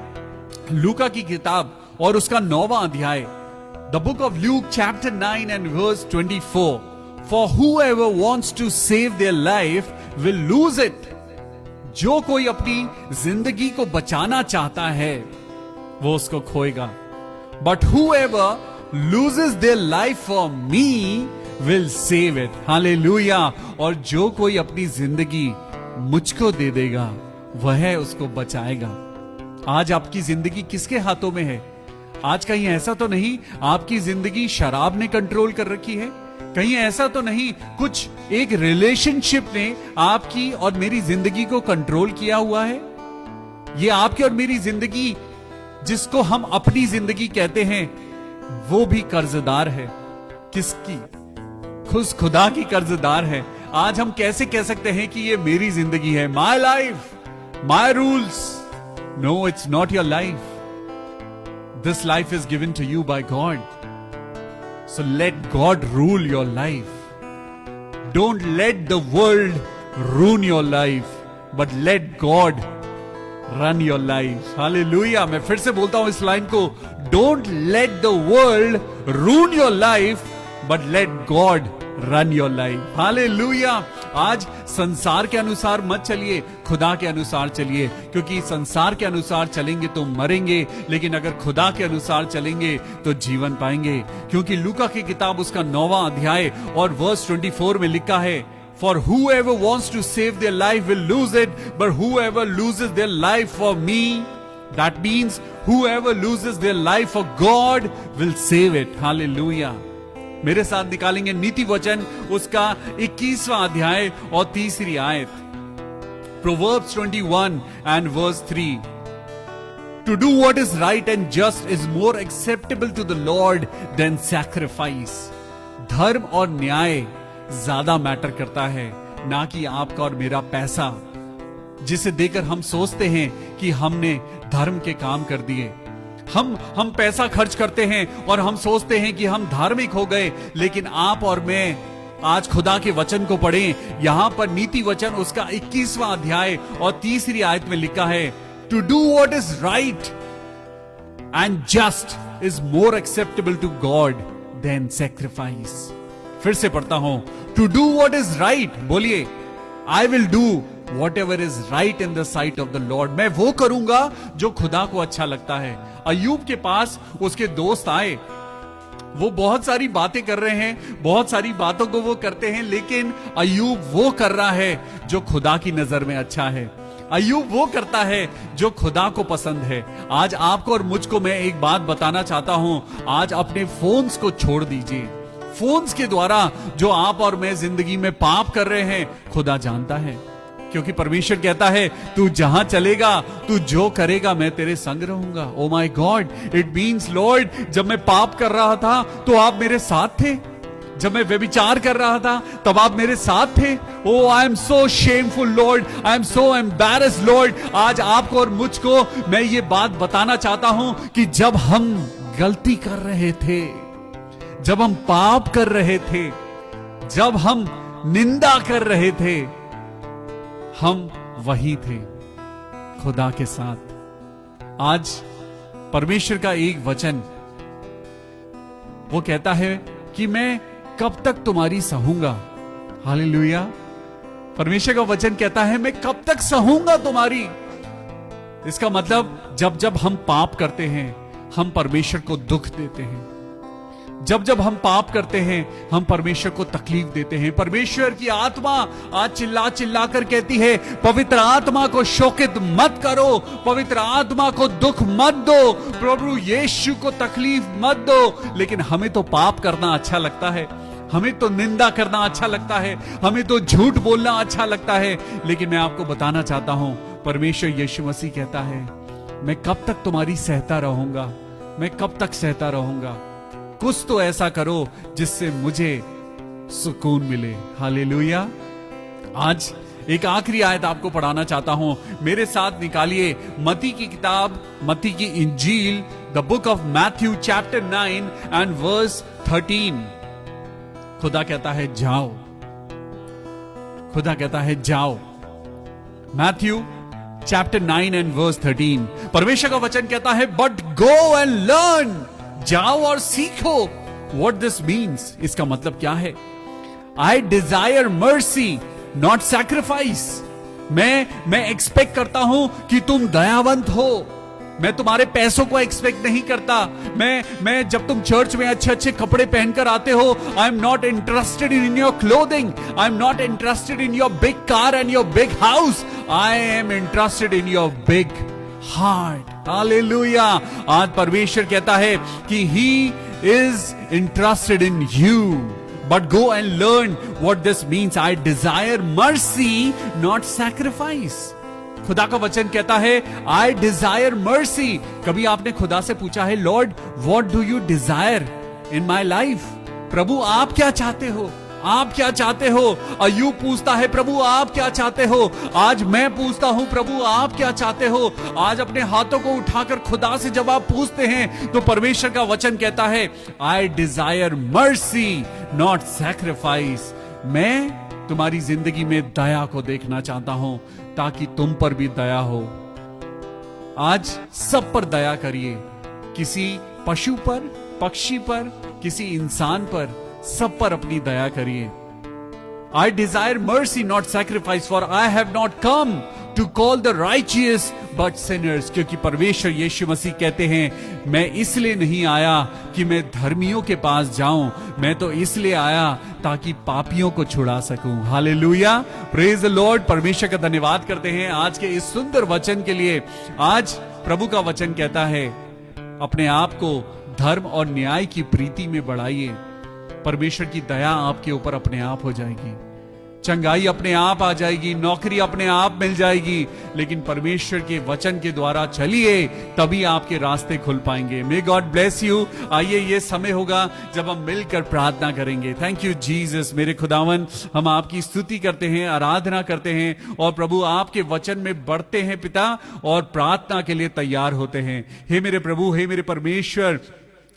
लूका की किताब और उसका 9वां अध्याय, The book of Luke chapter 9 and verse 24. For whoever wants to save their life will lose it. जो कोई अपनी जिंदगी को बचाना चाहता है वो उसको खोएगा। But whoever loses their life for me will save it. Hallelujah. और जो कोई अपनी जिंदगी मुझको दे देगा वह उसको बचाएगा। आज आपकी जिंदगी किसके हाथों में है? आज कहीं ऐसा तो नहीं आपकी जिंदगी शराब ने कंट्रोल कर रखी है? कहीं ऐसा तो नहीं कुछ एक रिलेशनशिप ने आपकी और मेरी जिंदगी को कंट्रोल किया हुआ है? ये आपकी और मेरी जिंदगी जिसको हम अपनी जिंदगी कहते हैं वो भी कर्जदार है। किसकी? खुदा की कर्जदार है। आज हम कैसे कह सकते हैं कि ये मेरी जिंदगी है, my life, my rules? No, it's not your life. This life is given to you by God, so let God rule your life. Don't let the world ruin your life, but let God run your life. Hallelujah. मैं फिर से बोलता हूं इस line को, don't let the world ruin your life, but let God run your life. Hallelujah. आज संसार के अनुसार मत चलिए, खुदा के अनुसार चलिए, क्योंकि संसार के अनुसार चलेंगे तो मरेंगे, लेकिन अगर खुदा के अनुसार चलेंगे तो जीवन पाएंगे। क्योंकि लूका की किताब उसका 9वां अध्याय और वर्स 24 में लिखा है, For whoever wants to save their life will lose it, but whoever loses their life for me, that means whoever loses their life for God will save it. Hallelujah. मेरे साथ निकालेंगे नीति वचन उसका 21वां अध्याय और 3री आयत, Proverbs 21 and verse 3. To do what is right and just is more acceptable to the Lord than sacrifice. धर्म और न्याय ज्यादा मैटर करता है, ना कि आपका और मेरा पैसा, जिसे देकर हम सोचते हैं कि हमने धर्म के काम कर दिए। हम पैसा खर्च करते हैं और हम सोचते हैं कि हम धार्मिक हो गए, लेकिन आप और मैं आज खुदा के वचन को पढ़ें। यहां पर नीति वचन उसका 21वां अध्याय और 3री आयत में लिखा है, to do what is right and just is more acceptable to God than sacrifice. फिर से पढ़ता हूं, to do what is right, बोलिए, I will do whatever is right in the sight of the Lord. मैं वो करूंगा जो खुदा को अच्छा लगता है। अय्यूब के पास उसके दोस्त आए, वो बहुत सारी बातें कर रहे हैं, बहुत सारी बातों को वो करते हैं, लेकिन अय्यूब वो कर रहा है जो खुदा की नजर में अच्छा है। अय्यूब वो करता है जो खुदा को पसंद है। आज आपको और मुझको मैं एक बात बताना चाहता हूं, आज अपने फोन्स को छोड़ दीजिए। फोन्स के द्वारा जो आप और मैं जिंदगी में पाप कर रहे हैं, खुदा जानता है, क्योंकि परमेश्वर कहता है, तू जहां चलेगा, तू जो करेगा, मैं तेरे संग रहूंगा। Oh my God, it means Lord, जब मैं पाप कर रहा था तो आप मेरे साथ थे, जब मैं व्यभिचार कर रहा था तब आप मेरे साथ थे। Oh I am so shameful Lord, I am so embarrassed Lord. आज आपको और मुझको मैं ये बात बताना चाहता हूं कि जब हम गलती कर रहे थे, जब हम पाप कर रहे थे, जब हम निंदा कर रहे थे, हम वही थे खुदा के साथ। आज परमेश्वर का एक वचन वो कहता है कि मैं कब तक तुम्हारी सहूंगा। हालेलुया। परमेश्वर का वचन कहता है, मैं कब तक सहूंगा तुम्हारी। इसका मतलब जब जब हम पाप करते हैं, हम परमेश्वर को दुख देते हैं। जब जब हम पाप करते हैं, हम परमेश्वर को तकलीफ देते हैं। परमेश्वर की आत्मा आज चिल्ला चिल्ला कर कहती है, पवित्र आत्मा को शोकित मत करो, पवित्र आत्मा को दुख मत दो, प्रभु यीशु को तकलीफ मत दो। लेकिन हमें तो पाप करना अच्छा लगता है, हमें तो निंदा करना अच्छा लगता है, हमें तो झूठ बोलना अच्छा लगता है। लेकिन मैं आपको बताना चाहता हूं, परमेश्वर यीशु मसीह कहता है, मैं कब तक तुम्हारी सहता रहूंगा, मैं कब तक सहता रहूंगा। कुछ तो ऐसा करो जिससे मुझे सुकून मिले। हालेलुया। आज एक आखिरी आयत आपको पढ़ाना चाहता हूं, मेरे साथ निकालिए मत्ती की किताब, मत्ती की इंजील, the book of Matthew chapter 9 and verse 13। खुदा कहता है जाओ, खुदा कहता है जाओ। मैथ्यू चैप्टर 9 एंड वर्स 13, परमेश्वर का वचन कहता है, बट गो एंड लर्न, जाओ और सीखो। व्हाट दिस मीन्स, इसका मतलब क्या है? आई डिजायर मर्सी नॉट सैक्रिफाइस। मैं एक्सपेक्ट करता हूं कि तुम दयावंत हो। मैं तुम्हारे पैसों को एक्सपेक्ट नहीं करता। मैं जब तुम चर्च में अच्छे अच्छे कपड़े पहनकर आते हो, I am not interested in your clothing, I am not interested in your big car and your big house, I am interested in your big heart. Hallelujah. आज परमेश्वर कहता है कि he is interested in you, but go and learn what this means. I Dzire mercy not sacrifice. खुदा का वचन कहता है, आई डिजायर मर्सी। कभी आपने खुदा से पूछा है, Lord what do you desire in my life? प्रभु आप क्या चाहते हो, आप क्या चाहते हो? अय्यूब पूछता है, प्रभु आप क्या चाहते हो? आज मैं पूछता हूं, प्रभु आप क्या चाहते हो? आज अपने हाथों को उठाकर खुदा से जब आप पूछते हैं, तो परमेश्वर का वचन कहता है, आई डिजायर मर्सी नॉट सैक्रिफाइस। मैं तुम्हारी जिंदगी में दया को देखना चाहता हूं, ताकि तुम पर भी दया हो। आज सब पर दया करिए, किसी पशु पर, पक्षी पर, किसी इंसान पर, सब पर अपनी दया करिए। I desire mercy not sacrifice, for I have not come to call the righteous but sinners। क्योंकि परमेश्वर यीशु मसीह कहते हैं, मैं इसलिए नहीं आया कि मैं धर्मियों के पास जाऊं, मैं तो इसलिए आया ताकि पापियों को छुड़ा सकूं। Hallelujah, praise the Lord. परमेश्वर का धन्यवाद करते हैं आज के इस सुंदर वचन के लिए। आज प्रभु का वचन कहता है, अपने आप को धर्म और न्याय की प्रीति में बढ़ाइए, परमेश्वर की दया आपके ऊपर अपने आप हो जाएगी। चंगाई अपने आप आ जाएगी, नौकरी अपने आप मिल जाएगी, लेकिन परमेश्वर के वचन के द्वारा चलिए, तभी आपके रास्ते खुल पाएंगे। मे गॉड ब्लेस यू। आइए, ये समय होगा जब हम मिलकर प्रार्थना करेंगे। Thank you Jesus. मेरे खुदावन, हम आपकी स्तुति करते हैं, आराधना करते हैं, और प्रभु आपके वचन में बढ़ते हैं पिता, और प्रार्थना के लिए तैयार होते हैं। हे मेरे प्रभु, हे मेरे परमेश्वर,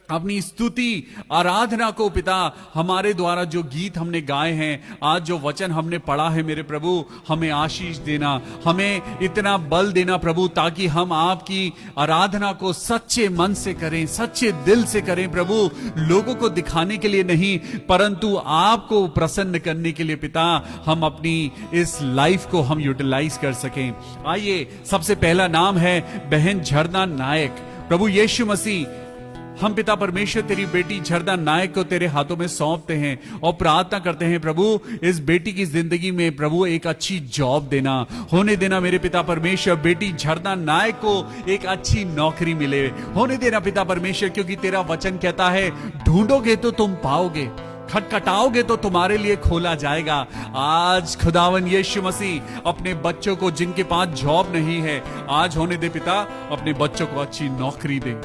अपनी स्तुति आराधना को पिता, हमारे द्वारा जो गीत हमने गाए हैं, आज जो वचन हमने पढ़ा है मेरे प्रभु, हमें आशीष देना, हमें इतना बल देना प्रभु, ताकि हम आपकी आराधना को सच्चे मन से करें, सच्चे दिल से करें प्रभु, लोगों को दिखाने के लिए नहीं, परंतु आपको प्रसन्न करने के लिए पिता, हम अपनी इस लाइफ को हम यूटिलाइज कर सकें। आइए, सबसे पहला नाम है बहन झरना नायक। प्रभु यीशु मसीह, हम पिता परमेश्वर तेरी बेटी झरना नायक को तेरे हाथों में सौंपते हैं और प्रार्थना करते हैं प्रभु, इस बेटी की जिंदगी में प्रभु एक अच्छी जॉब देना, होने देना मेरे पिता परमेश्वर, बेटी झरना नायक को एक अच्छी नौकरी मिले, होने देना पिता परमेश्वर, क्योंकि तेरा वचन कहता है ढूंढोगे तो तुम पाओगे, खटखटाओगे तो तुम्हारे लिए खोला जाएगा। आज खुदावन यीशु मसीह अपने बच्चों को, जिनके पास जॉब नहीं है, आज होने दे पिता, अपने बच्चों को अच्छी नौकरी दे।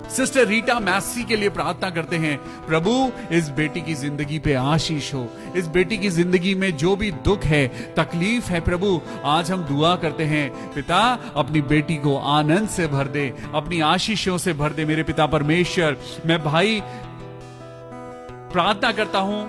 सिस्टर रीटा मैसी के लिए प्रार्थना करते हैं प्रभु, इस बेटी की जिंदगी पे आशीष हो, इस बेटी की जिंदगी में जो भी दुख है, तकलीफ है प्रभु, आज हम दुआ करते हैं पिता, अपनी बेटी को आनंद से भर दे, अपनी आशीषों से भर दे मेरे पिता परमेश्वर। मैं भाई प्रार्थना करता हूं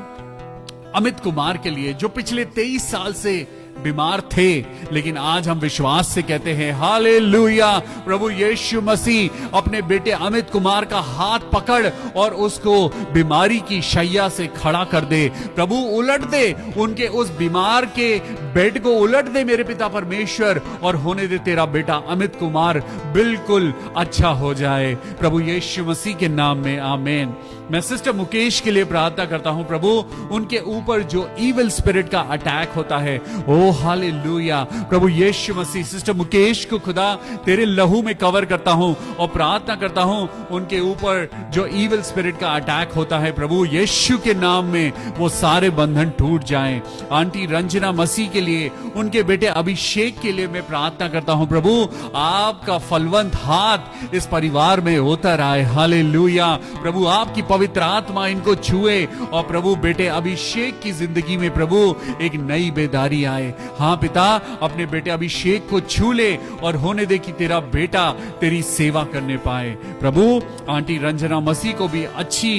अमित कुमार के लिए, जो पिछले 23 साल से बीमार थे, लेकिन आज हम विश्वास से कहते हैं हालेलुया, प्रभु यीशु मसीह अपने बेटे अमित कुमार का हाथ पकड़ और उसको बीमारी की शैया से खड़ा कर दे प्रभु, उलट दे उनके उस बीमार के बेड को, उलट दे मेरे पिता परमेश्वर, और होने दे तेरा बेटा अमित कुमार बिल्कुल अच्छा हो जाए प्रभु यीशु मसीह के नाम में, आमीन। मैं सिस्टर मुकेश के लिए प्रार्थना करता हूं प्रभु, उनके ऊपर जो इविल स्पिरिट का अटैक होता है, ओ हालेलुया प्रभु यीशु मसीह, सिस्टर मुकेश को खुदा तेरे लहू में कवर करता हूं और प्रार्थना करता हूं, उनके ऊपर जो इविल स्पिरिट का अटैक होता है प्रभु यीशु के नाम में, वो सारे बंधन टूट जाएं। आंटी रंजना मसीह के लिए, उनके बेटे अभिषेक के लिए मैं प्रार्थना करता हूं प्रभु, आपका फलवंत हाथ इस परिवार में उतर आए, हालेलुया प्रभु, आपकी पवित्र आत्मा इनको छुए, और प्रभु बेटे अभिषेक की जिंदगी में प्रभु एक नई बेदारी आए। हाँ पिता, अपने बेटे अभिषेक को छू ले और होने दे कि तेरा बेटा तेरी सेवा करने पाए प्रभु। आंटी रंजना मसीह को भी अच्छी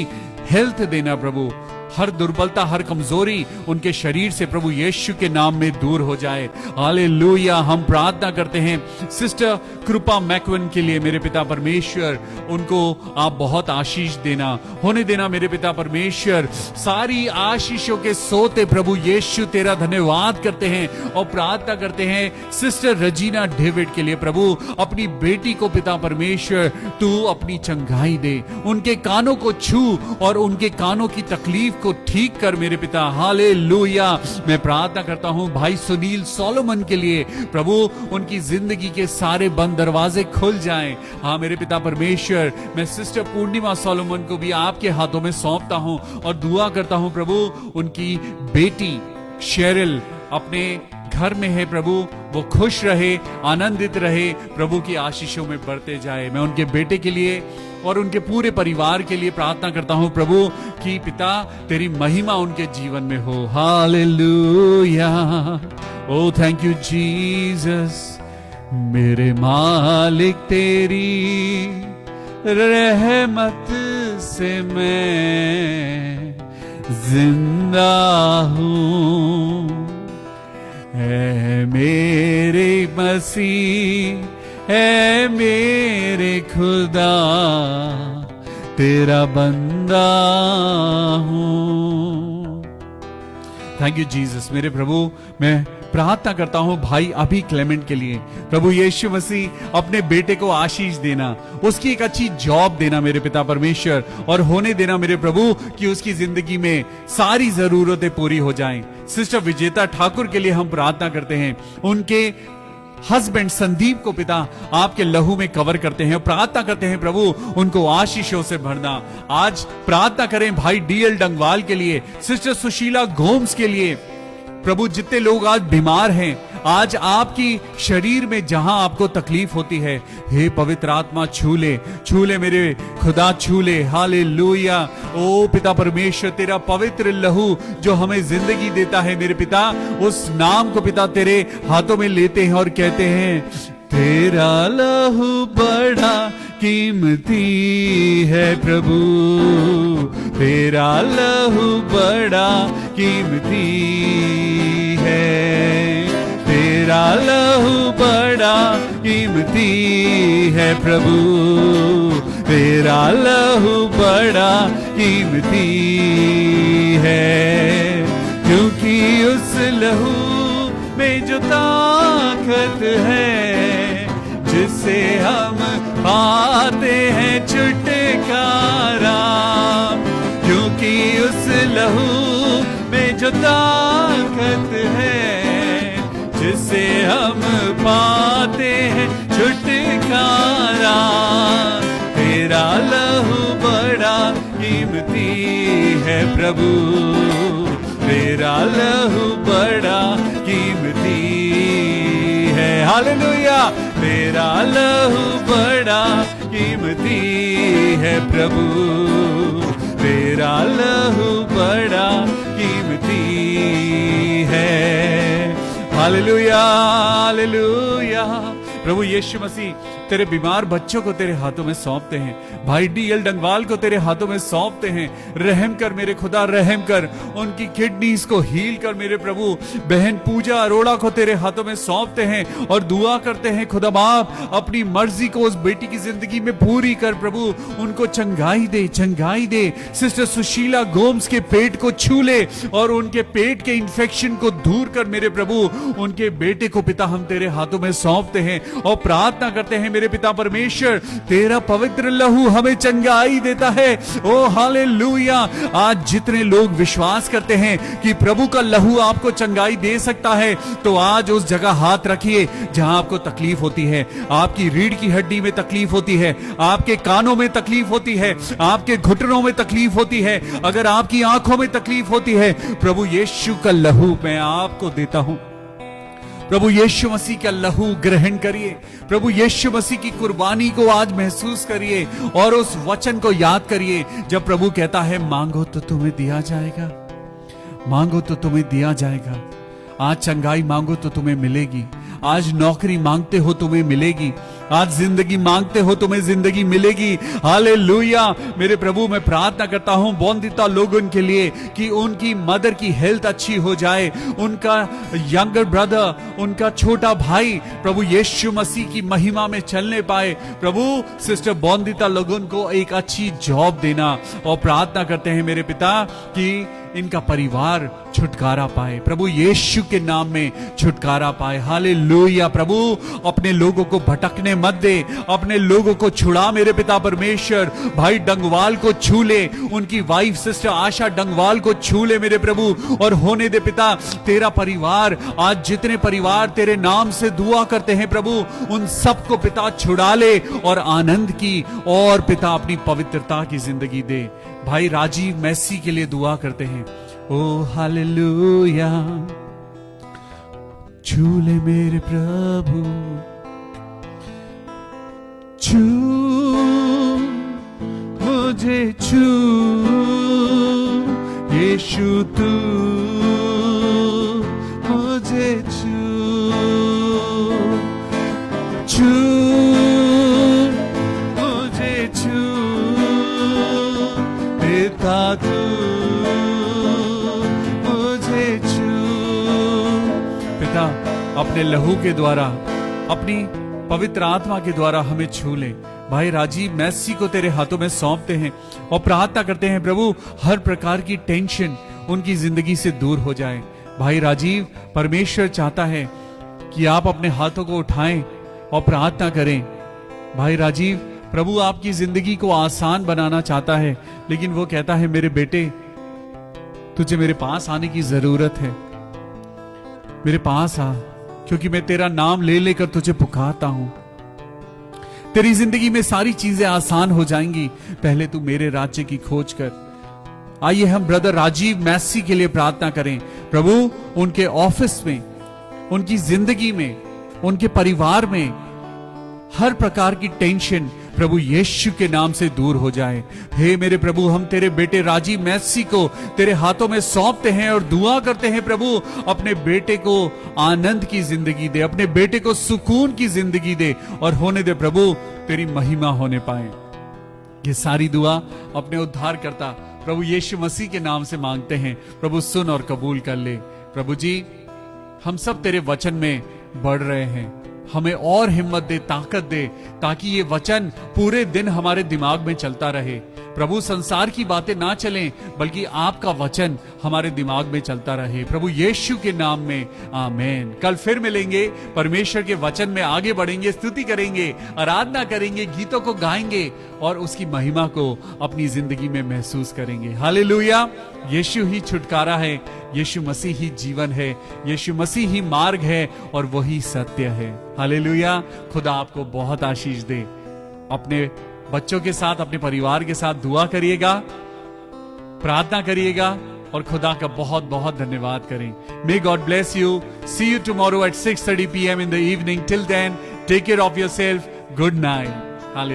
हेल्थ देना प्रभु, हर दुर्बलता, हर कमजोरी उनके शरीर से प्रभु यीशु के नाम में दूर हो जाए, हालेलुया। हम प्रार्थना करते हैं सिस्टर कृपा मैकवन के लिए मेरे पिता परमेश्वर, उनको आप बहुत आशीष देना, होने देना मेरे पिता परमेश्वर, सारी आशीषों के सोते प्रभु यीशु तेरा धन्यवाद करते हैं और प्रार्थना करते हैं सिस्टर रजीना डेविड के लिए प्रभु, अपनी बेटी को पिता परमेश्वर तू अपनी चंगाई दे, उनके कानों को छू और उनके कानों की तकलीफ को ठीक कर मेरे पिता, हालेलुया। मैं प्रार्थना करता हूं भाई सुनील सोलोमन के लिए प्रभु, उनकी जिंदगी के सारे बंद दरवाजे खुल जाएं। हाँ मेरे पिता परमेश्वर, मैं सिस्टर पूर्णिमा सोलोमन को भी आपके हाथों में सौंपता हूं और दुआ करता हूं प्रभु, उनकी बेटी शेरिल अपने घर में है प्रभु, वो खुश रहे, आनंदित रहे, प्रभु की आशीषों में बढ़ते जाए। मैं उनके बेटे के लिए और उनके पूरे परिवार के लिए प्रार्थना करता हूं प्रभु, कि पिता तेरी महिमा उनके जीवन में हो, hallelujah. Oh thank you Jesus, मेरे मालिक तेरी रहमत से मैं जिंदा हूं, है मेरे मसीह, है मेरे खुदा, तेरा बंदा हूं। Thank you Jesus. मेरे प्रभु, मैं प्रार्थना करता हूं भाई अभी क्लेमेंट के लिए प्रभु यीशु मसीह, अपने बेटे को आशीष देना, उसकी एक अच्छी जॉब देना मेरे पिता परमेश्वर, और होने देना मेरे प्रभु कि उसकी जिंदगी में सारी जरूरतें पूरी हो जाएं। सिस्टर विजेता ठाकुर के लिए हम प्रार्थना करते हैं, उनके हस्बैंड संदीप को पिता आपके लहू में कवर करते हैं और प्रार्थना करते हैं प्रभु, उनको आशीषों से भरना। आज प्रार्थना करें भाई डीएल डंगवाल के लिए, सिस्टर सुशीला गोम्स के लिए, प्रभु जितने लोग आज बीमार हैं, आज आपकी शरीर में जहां आपको तकलीफ होती है, हे पवित्र आत्मा छू ले मेरे खुदा, छू ले। हालेलुया। ओ पिता परमेश्वर, तेरा पवित्र लहू जो हमें जिंदगी देता है मेरे पिता, उस नाम को पिता तेरे हाथों में लेते हैं और कहते हैं, तेरा लहू बड़ा कीमती है प्रभु, तेरा लहू बड़ा कीमती है, तेरा लहू बड़ा कीमती है प्रभु, तेरा लहू बड़ा कीमती है। क्योंकि उस लहू में जो ताकत है, जिससे हम पाते हैं छुटकारा, क्योंकि उस लहू में जो ताकत है, जिससे हम पाते हैं छुटकारा, तेरा लहू बड़ा कीमती है प्रभु, तेरा लहू बड़ा कीमती है। हालेलुया। तेरा लहू बड़ा कीमती है प्रभु, तेरा लहू बड़ा कीमती है। Hallelujah, hallelujah. प्रभु यीशु मसीह, तेरे बीमार बच्चों को तेरे हाथों में सौंपते हैं, भाई डीएल डंगवाल को तेरे हाथों में सौंपते हैं। रहम कर मेरे खुदा, रहम कर, उनकी किडनीज को हील कर मेरे प्रभु। बहन पूजा अरोड़ा को तेरे हाथों में सौंपते हैं और दुआ करते हैं खुदा बाप, अपनी मर्जी को उस बेटी की जिंदगी में पूरी कर प्रभु, उनको चंगाई दे, चंगाई दे। सिस्टर सुशीला गोम्स के पेट को छू ले और उनके पेट के इंफेक्शन को दूर कर मेरे प्रभु। उनके बेटे को पिता हम तेरे हाथों में सौंपते हैं और प्रार्थना करते हैं मेरे पिता परमेश्वर, तेरा पवित्र लहू हमें चंगाई देता है। ओ हालेलुया। आज जितने लोग विश्वास करते हैं कि प्रभु का लहू आपको चंगाई दे सकता है, तो आज उस जगह हाथ रखिए जहां आपको तकलीफ होती है। आपकी रीढ़ की हड्डी में तकलीफ होती है, आपके कानों में तकलीफ होती है, आपके घुटनों में तकलीफ होती है, अगर आपकी आंखों में तकलीफ होती है, प्रभु यीशु का लहू मैं आपको देता हूं। प्रभु यीशु मसीह का लहू ग्रहण करिए, प्रभु यीशु मसीह की कुर्बानी को आज महसूस करिए और उस वचन को याद करिए जब प्रभु कहता है, मांगो तो तुम्हें दिया जाएगा, मांगो तो तुम्हें दिया जाएगा। आज चंगाई मांगो तो तुम्हें मिलेगी, आज नौकरी मांगते हो तुम्हें मिलेगी, आज जिंदगी मांगते हो तुम्हें जिंदगी मिलेगी। हालेलुया। मेरे प्रभु, मैं प्रार्थना करता हूं बौंदिता लोगों के लिए कि उनकी मदर की हेल्थ अच्छी हो जाए, उनका यंगर ब्रदर, उनका छोटा भाई प्रभु यीशु मसीह की महिमा में चलने पाए। प्रभु सिस्टर बौंदिता लोगों को एक अच्छी जॉब देना, और प्रार्थना करते हैं मेरे पिता कि इनका परिवार छुटकारा पाए, प्रभु यीशु के नाम में छुटकारा पाए। हालेलुया। प्रभु अपने लोगों को भटकने मत दे, अपने लोगों को छुड़ा मेरे पिता परमेश्वर। भाई डंगवाल को छू ले, उनकी वाइफ सिस्टर आशा डंगवाल को छू ले मेरे प्रभु, और होने दे पिता तेरा परिवार। आज जितने परिवार तेरे नाम से दुआ करते हैं प्रभु, उन सबको पिता छुड़ा ले और आनंद की और पिता अपनी पवित्रता की जिंदगी दे। भाई राजीव मैसी के लिए दुआ करते हैं। ओ हालेलुया। छू ले मेरे प्रभु, छू मुझे छू, यीशु तू मुझे छू, छू मुझे छू, पिता तू मुझे छू। पिता अपने लहू के द्वारा, अपनी पवित्र आत्मा के द्वारा हमें छू ले। भाई राजीव मैसी को तेरे हाथों में सौंपते हैं और प्रार्थना करते हैं प्रभु, हर प्रकार की टेंशन उनकी जिंदगी से दूर हो जाए। भाई राजीव, परमेश्वर चाहता है कि आप अपने हाथों को उठाएं और प्रार्थना करें। भाई राजीव, प्रभु आपकी जिंदगी को आसान बनाना चाहता है, लेकिन वो कहता है मेरे बेटे, तुझे मेरे पास आने की जरूरत है, मेरे पास आ, क्योंकि मैं तेरा नाम ले लेकर तुझे पुकारता हूं। तेरी जिंदगी में सारी चीजें आसान हो जाएंगी। पहले तू मेरे राज्य की खोज कर, आइए हम ब्रदर राजीव मैसी के लिए प्रार्थना करें। प्रभु, उनके ऑफिस में, उनकी जिंदगी में, उनके परिवार में हर प्रकार की टेंशन प्रभु यीशु के नाम से दूर हो जाए। हे मेरे प्रभु, हम तेरे बेटे राजीव मैसी को तेरे हाथों में सौंपते हैं और दुआ करते हैं प्रभु, अपने बेटे को आनंद की जिंदगी दे, अपने बेटे को सुकून की जिंदगी दे और होने दे प्रभु तेरी महिमा होने पाए। ये सारी दुआ अपने उद्धारकर्ता प्रभु यीशु मसीह के नाम से मांगते हैं। प्रभु सुन और कबूल कर ले। प्रभु जी, हम सब तेरे वचन में बढ़ रहे हैं, हमें और हिम्मत दे, ताकत दे, ताकि ये वचन पूरे दिन हमारे दिमाग में चलता रहे। प्रभु, संसार की बातें ना चलें, बल्कि आपका वचन हमारे दिमाग में चलता रहे। प्रभु यीशु के नाम में आमीन। कल फिर मिलेंगे, परमेश्वर के वचन में आगे बढ़ेंगे, स्तुति करेंगे, आराधना करेंगे, गीतों को गाएंगे और उसकी महिमा को अपनी जिंदगी में महसूस करेंगे। हालेलुया। यीशु ही छुटकारा है, यीशु मसीह ही जीवन है, यीशु मसीह ही मार्ग है और वही सत्य है। हालेलुया। खुदा आपको बहुत आशीष दे। अपने बच्चों के साथ, अपने परिवार के साथ दुआ करिएगा, प्रार्थना करिएगा और खुदा का बहुत बहुत धन्यवाद करें। May God bless you. See you tomorrow at 6:30 PM in the evening. Till then, take care of yourself. Good night.